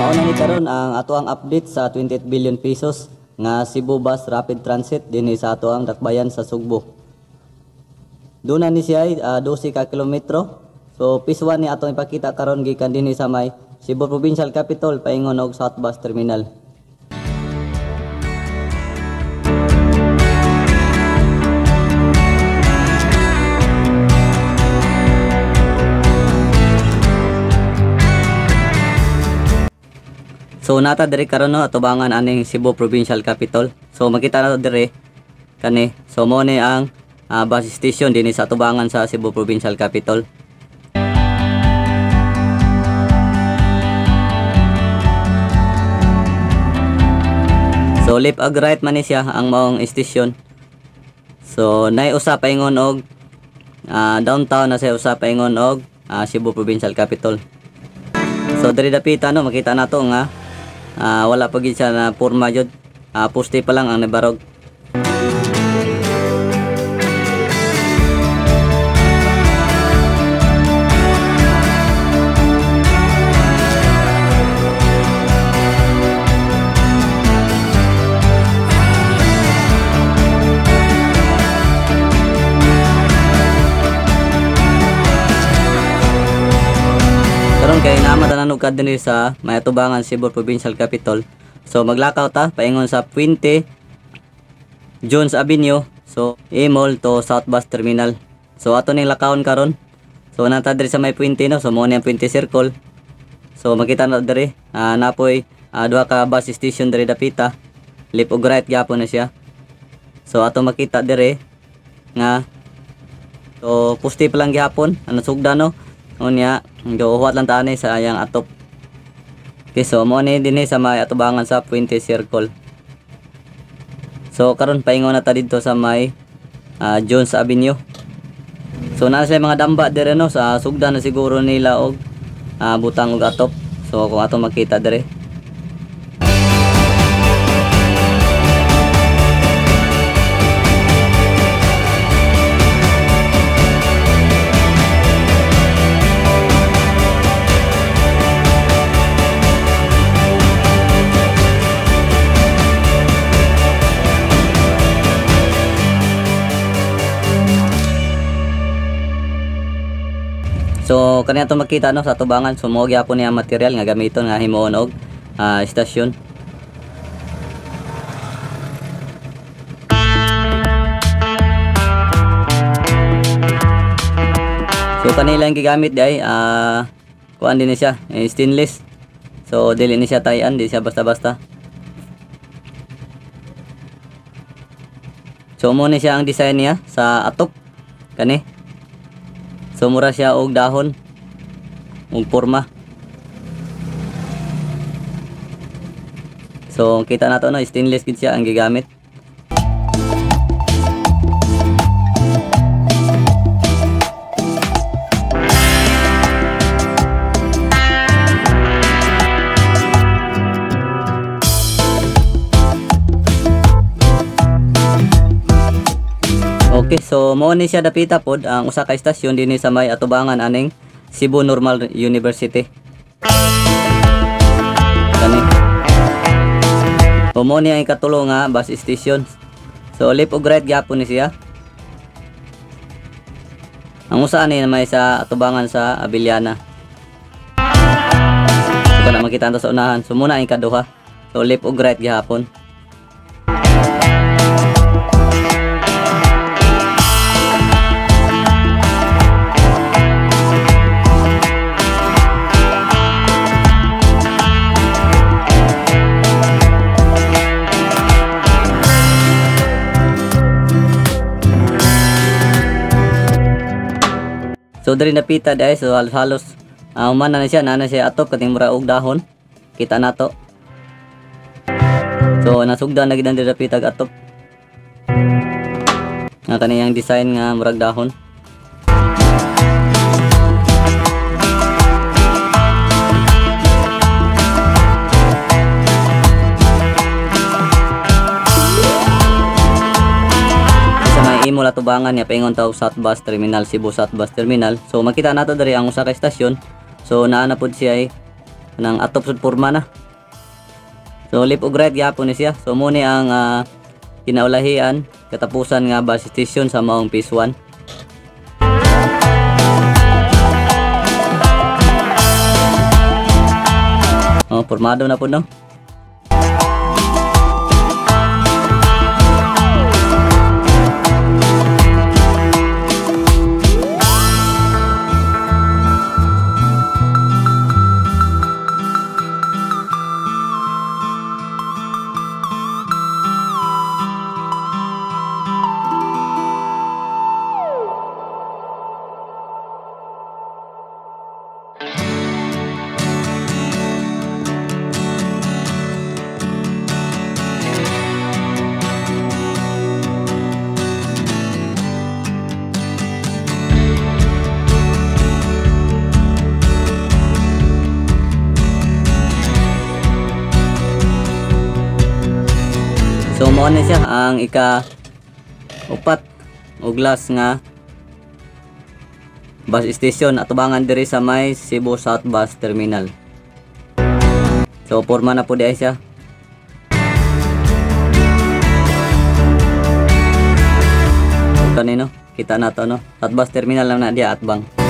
Mauna ni karon ang atoang update sa 28 billion pesos nga Cebu Bus Rapid Transit dinhi sa atoang dakbayan sa Sugbo. Duna ni siya 12 ka kilometro. So phase 1 ni atong ipakita karon gikan dinhi sa may Cebu Provincial Capital paingon og South Bus Terminal. So nata diri karon no atubangan aning Cebu Provincial Capital. So makita nato diri kani. So mo ni ang bus station dinhi sa atubangan sa Cebu Provincial Capital. So left ag right man ni siya ang maong station. So nay usa paingon og downtown na siya usa paingon og Cebu Provincial Capital. So diri dapita no makita nato nga wala pa gid siya na porma jud. Poste pa lang ang nabarog. Karon kay naamatan og kadto sa may atubangan Cebu Provincial Capital. So maglakaw ta paingon sa Puente Jones Avenue. So Emol to South Bus Terminal. So ato ning lakawon karon. So nata diri sa may Puente no. So mo ni ang Puente Circle. So makita na diri napoy duha ka bus station diri dapita. Left ug right gyapon na siya. So ato makita diri nga so poste pa lang gyapon ano sugda no. Unya giuhuwat lang taani sa ayang atop. Okay, so mo ni dinhi sa may atubangan sa Puente Circle. So karon paingon na ta didto sa may Jones Avenue. So naa sila mga damba dire no sa sugdan na siguro nila og butang og atop. So kung ato makita dire. So kaniya to makita no sa tubangan so mo gyapon niya material nga gamiton nga himuon og istasyon. So kanila ang gigamit di ay kuan din siya stainless. So dili ni siya tayan, di siya basta-basta. So mo ni siya ang design niya sa atop kani. So mura siya og dahon og porma. So kita nato no stainless gid siya ang gigamit. Okay, so mo ni siya dapita pod ang usa ka istasyon dinhi sa may atubangan aning Cebu Normal University. Kani. Mo ni ang ikatulo nga bus station. So left ug right gyapon ni siya. Ang usa ni may sa atubangan sa Abiliana. So kana makita ta sa unahan. So muna ang ikaduha. So left ug right gyapon. So diri napita dai so halos umana na siya nana siya atop kating mura og dahon. Kita nato. So nasugdan na gid ang diri napita atop. Nga kaniyang design nga murag dahon. Imol atubangan niya paingon taw South Bus Terminal, Cebu South Bus Terminal. So makita nato diri ang usa ka estasyon. So naa na pud siya nang atop sud porma na. So left ug right gyapon ni siya. So mo ni ang kinaulahian katapusan nga bus station sa maong phase 1. Oh, formado na po no. So mao na siya ang ika-upat og last nga bus station atubangan diri sa may Cebu South Bus Terminal. So porma na po diay siya. Kanino kita na to no. South Bus Terminal lang na diya Atbang.